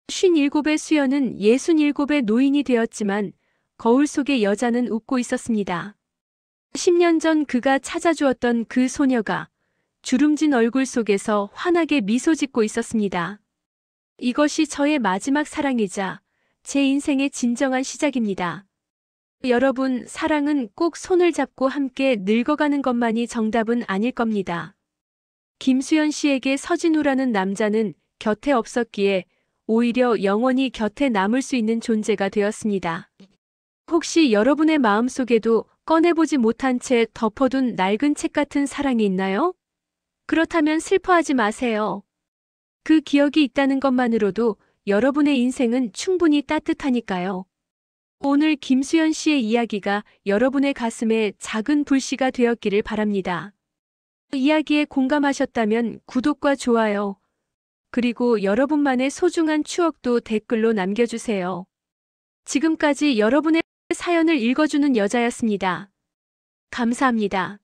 57의 수연은 67의 노인이 되었지만 거울 속의 여자는 웃고 있었습니다. 10년 전 그가 찾아주었던 그 소녀가 주름진 얼굴 속에서 환하게 미소 짓고 있었습니다. 이것이 저의 마지막 사랑이자 제 인생의 진정한 시작입니다. 여러분, 사랑은 꼭 손을 잡고 함께 늙어가는 것만이 정답은 아닐 겁니다. 김수연 씨에게 서진우라는 남자는 곁에 없었기에 오히려 영원히 곁에 남을 수 있는 존재가 되었습니다. 혹시 여러분의 마음속에도 꺼내보지 못한 채 덮어둔 낡은 책 같은 사랑이 있나요? 그렇다면 슬퍼하지 마세요. 그 기억이 있다는 것만으로도 여러분의 인생은 충분히 따뜻하니까요. 오늘 김수연 씨의 이야기가 여러분의 가슴에 작은 불씨가 되었기를 바랍니다. 이야기에 공감하셨다면 구독과 좋아요, 그리고 여러분만의 소중한 추억도 댓글로 남겨주세요. 지금까지 여러분의 사연을 읽어주는 여자였습니다. 감사합니다.